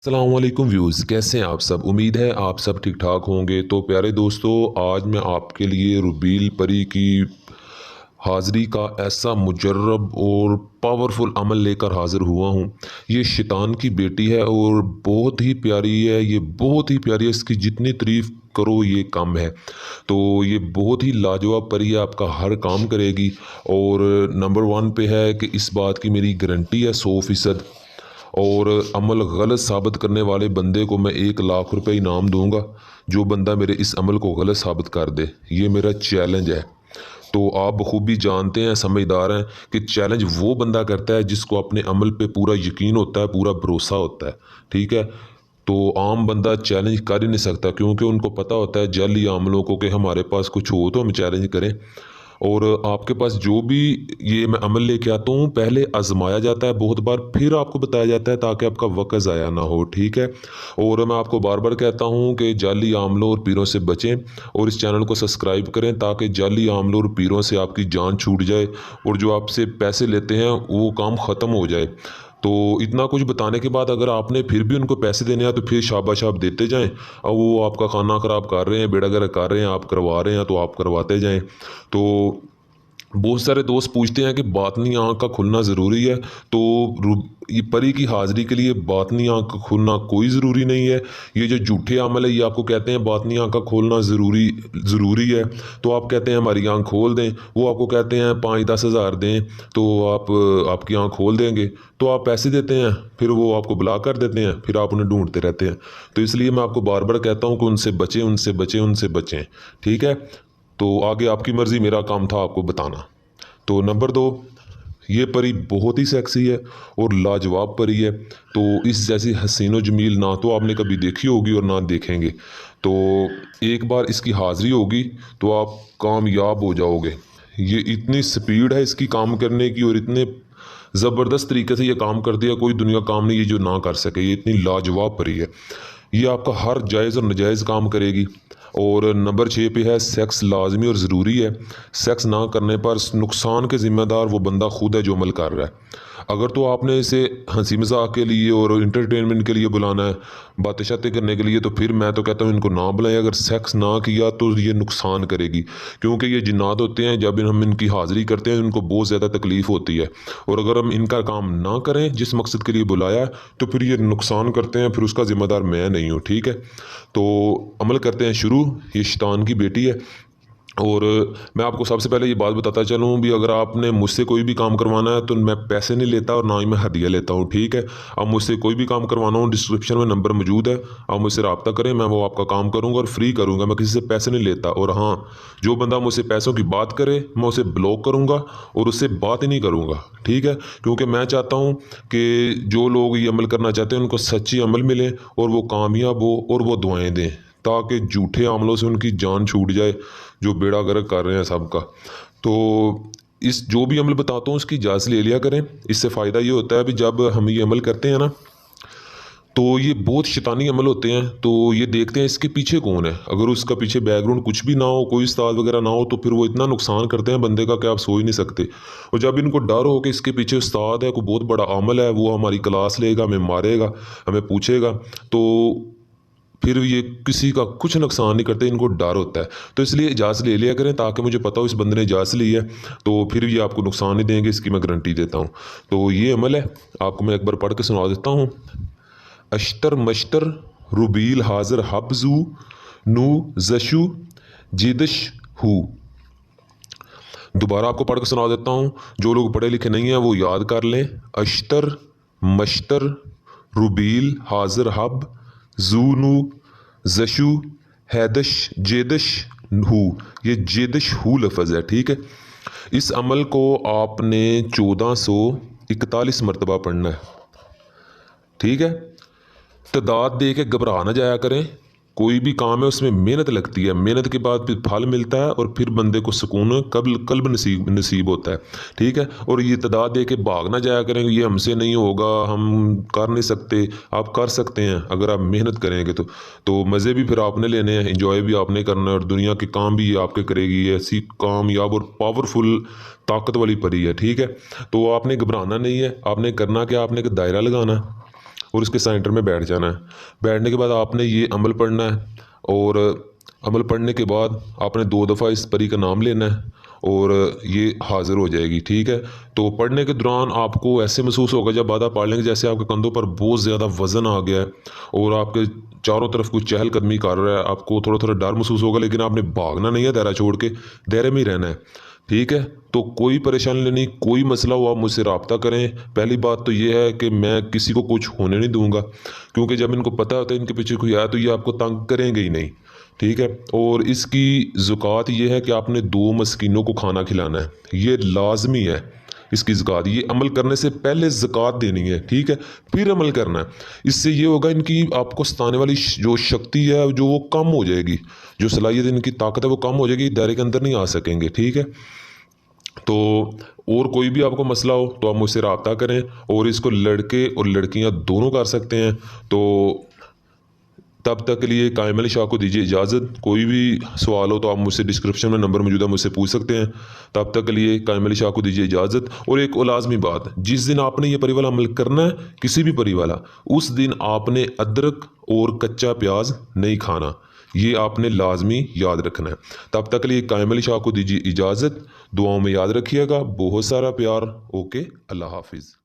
अस्सलाम वालेकुम व्यूज़, कैसे हैं आप सब। उम्मीद है आप सब ठीक ठाक होंगे। तो प्यारे दोस्तों, आज मैं आपके लिए रुबील परी की हाज़िरी का ऐसा मुजर्रब और पावरफुल अमल लेकर हाज़िर हुआ हूँ। ये शैतान की बेटी है और बहुत ही प्यारी है, ये बहुत ही प्यारी है, इसकी जितनी तारीफ़ करो ये कम है। तो ये बहुत ही लाजवाब परी है, आपका हर काम करेगी और नंबर वन पे है कि इस बात की मेरी गारंटी है 100%। और अमल गलत साबित करने वाले बंदे को मैं 1 लाख रुपए इनाम दूंगा, जो बंदा मेरे इस अमल को गलत साबित कर दे। ये मेरा चैलेंज है। तो आप बखूबी जानते हैं, समझदार हैं कि चैलेंज वो बंदा करता है जिसको अपने अमल पे पूरा यकीन होता है, पूरा भरोसा होता है। ठीक है। तो आम बंदा चैलेंज कर ही नहीं सकता, क्योंकि उनको पता होता है जाली आमलों को कि हमारे पास कुछ हो तो हम चैलेंज करें। और आपके पास जो भी ये मैं अमल लेके आता हूँ, पहले आजमाया जाता है बहुत बार, फिर आपको बताया जाता है ताकि आपका वक्त ज़ाया ना हो। ठीक है। और मैं आपको बार बार कहता हूँ कि जाली आमलों और पीरों से बचें और इस चैनल को सब्सक्राइब करें ताकि जाली आमलों और पीरों से आपकी जान छूट जाए और जो आपसे पैसे लेते हैं वो काम ख़त्म हो जाए। तो इतना कुछ बताने के बाद अगर आपने फिर भी उनको पैसे देने हैं तो फिर शाबाश आप देते जाएं। और वो आपका खाना ख़राब कर रहे हैं, बेड़ा गर्क कर रहे हैं, आप करवा रहे हैं तो आप करवाते जाएं। तो बहुत सारे दोस्त पूछते हैं कि बातनी आँख का खुलना ज़रूरी है। तो ये परी की हाज़िरी के लिए बातनी आँख का खुलना कोई ज़रूरी नहीं है। ये जो झूठे अमल है ये आपको कहते हैं बातनी आँख का खोलना ज़रूरी है। तो आप कहते हैं हमारी आँख खोल दें, वो आपको कहते हैं 5-10 हज़ार दें तो आप आपकी आँख खोल देंगे। तो आप पैसे देते हैं, फिर वो आपको ब्लॉक कर देते हैं, फिर आप उन्हें ढूंढते रहते हैं। तो इसलिए मैं आपको बार बार कहता हूँ कि उनसे बचें, उनसे बचें, उनसे बचें। ठीक है। तो आगे आपकी मर्ज़ी, मेरा काम था आपको बताना। तो नंबर 2, ये परी बहुत ही सेक्सी है और लाजवाब परी है। तो इस जैसी हसीन व जमील ना तो आपने कभी देखी होगी और ना देखेंगे। तो एक बार इसकी हाज़िरी होगी तो आप कामयाब हो जाओगे। ये इतनी स्पीड है इसकी काम करने की और इतने ज़बरदस्त तरीके से ये काम करती है, कोई दुनिया काम नहीं ये जो ना कर सके। ये इतनी लाजवाब परी है, ये आपका हर जायज़ और नाजायज़ काम करेगी। और नंबर 6 पे है सेक्स लाजमी और ज़रूरी है। सेक्स ना करने पर नुकसान के ज़िम्मेदार वो बंदा खुद है जो अमल कर रहा है। अगर तो आपने इसे हंसी मजाक के लिए और इंटरटेनमेंट के लिए बुलाना है, बातें शातें करने के लिए, तो फिर मैं तो कहता हूँ इनको ना बुलाएं। अगर सेक्स ना किया तो ये नुकसान करेगी, क्योंकि ये जिन्नात होते हैं, जब हम इनकी हाज़िरी करते हैं इनको बहुत ज़्यादा तकलीफ़ होती है। और अगर हम इनका काम ना करें जिस मकसद के लिए बुलाया तो फिर ये नुकसान करते हैं, फिर उसका ज़िम्मेदार मैं नहीं हूँ। ठीक है। तो अमल करते हैं शुरू। ये शैतान की बेटी है। और मैं आपको सबसे पहले ये बात बताता चलूँ भी, अगर आपने मुझसे कोई भी काम करवाना है तो मैं पैसे नहीं लेता और ना ही मैं हदिया लेता हूँ। ठीक है। आप मुझसे कोई भी काम करवाना हो, डिस्क्रिप्शन में नंबर मौजूद है, आप मुझसे रब्ता करें, मैं वो आपका काम करूँगा और फ्री करूँगा। मैं किसी से पैसे नहीं लेता। और हाँ, जो बंदा मुझसे पैसों की बात करे मैं उसे ब्लॉक करूँगा और उससे बात ही नहीं करूँगा। ठीक है। क्योंकि मैं चाहता हूँ कि जो लोग ये अमल करना चाहते हैं उनको सच्ची अमल मिले और वो कामयाब हो और वो दुआएँ दें, ताकि झूठे अमलों से उनकी जान छूट जाए जो बेड़ा गर्क कर रहे हैं सबका। तो इस जो भी अमल बताता हूँ उसकी इजाज़त ले लिया करें। इससे फ़ायदा ये होता है भी जब हम ये अमल करते हैं ना, तो ये बहुत शैतानी अमल होते हैं। तो ये देखते हैं इसके पीछे कौन है। अगर उसका पीछे बैकग्राउंड कुछ भी ना हो, कोई उस्ताद वगैरह ना हो, तो फिर वो इतना नुकसान करते हैं बंदे का कि आप सो ही नहीं सकते। और जब इनको डर हो कि इसके पीछे उस्ताद है, कोई बहुत बड़ा अमल है, वो हमारी क्लास लेगा, हमें मारेगा, हमें पूछेगा, तो फिर ये किसी का कुछ नुकसान नहीं करते, इनको डर होता है। तो इसलिए इजाज़त ले लिया करें, ताकि मुझे पता हो इस बंदे ने इजाज़त ली है तो फिर ये आपको नुकसान नहीं देंगे, इसकी मैं गारंटी देता हूँ। तो ये अमल है, आपको मैं एक बार पढ़ के सुना देता हूँ। अश्तर मश्तर रुबील हाज़र हब्जू नू जशु जिदश हु। दोबारा आपको पढ़ के सुना देता हूँ, जो लोग पढ़े लिखे नहीं हैं वो याद कर लें। अश्तर मश्तर रुबील हाज़र हब जूनू जशु हैदश जेदश हु। ये जेदश हु लफ्ज़ है। ठीक है। इस अमल को आपने 1441 मरतबा पढ़ना है। ठीक है। तादाद दे के घबरा ना जाया करें। कोई भी काम है उसमें मेहनत लगती है, मेहनत के बाद फिर फल मिलता है और फिर बंदे को सुकून कल्ब नसीब होता है। ठीक है। और ये तादाद दे के भाग ना जाया करें, ये हमसे नहीं होगा, हम कर नहीं सकते। आप कर सकते हैं अगर आप मेहनत करेंगे तो मज़े भी फिर आपने लेने हैं, इंजॉय भी आपने करना है और दुनिया के काम भी ये आपके करेगी। ऐसी कामयाब और पावरफुल ताकत वाली परी है। ठीक है। तो आपने घबराना नहीं है, आपने करना क्या, आपने एक दायरा लगाना। और इसके सेंटर में बैठ जाना है। बैठने के बाद आपने ये अमल पढ़ना है, और अमल पढ़ने के बाद आपने 2 दफ़ा इस परी का नाम लेना है और ये हाज़िर हो जाएगी, ठीक है। तो पढ़ने के दौरान आपको ऐसे महसूस होगा जब बादा पढ़ लेंगे जैसे आपके कंधों पर बहुत ज़्यादा वज़न आ गया है और आपके चारों तरफ कुछ चहलकदमी कर रहा है। आपको थोड़ा थोड़ा डर महसूस होगा, लेकिन आपने भागना नहीं है, दायरा छोड़ के दायरे में ही रहना है, ठीक है। तो कोई परेशानी नहीं, कोई मसला हो आप मुझसे रब्ता करें। पहली बात तो ये है कि मैं किसी को कुछ होने नहीं दूंगा, क्योंकि जब इनको पता होता है इनके पीछे कोई आया तो ये आपको तंग करेंगे ही नहीं, ठीक है। और इसकी ज़कात ये है कि आपने 2 मस्कीनों को खाना खिलाना है, ये लाजमी है। इसकी ज़कात ये अमल करने से पहले ज़कात देनी है, ठीक है, फिर अमल करना है। इससे ये होगा इनकी आपको सताने वाली जो शक्ति है जो वो कम हो जाएगी, जो सलाहियत इनकी ताकत है वो कम हो जाएगी, दायरे के अंदर नहीं आ सकेंगे, ठीक है। तो और कोई भी आपको मसला हो तो आप मुझसे रब्ता करें, और इसको लड़के और लड़कियां दोनों कर सकते हैं। तो तब तक के लिए कायम अली शाह को दीजिए इजाज़त। कोई भी सवाल हो तो आप मुझसे डिस्क्रिप्शन में नंबर मौजूद है, मुझसे पूछ सकते हैं। तब तक के लिए कायम अली शाह को दीजिए इजाज़त। और एक और लाजमी बात, जिस दिन आपने ये परी वाला अमल करना है, किसी भी परी वाला, उस दिन आपने अदरक और कच्चा प्याज नहीं खाना, ये आपने लाजमी याद रखना है। तब तक के लिए कायम अली शाह को दीजिए इजाज़त। दुआओं में याद रखिएगा। बहुत सारा प्यार। ओके, अल्लाह हाफिज़।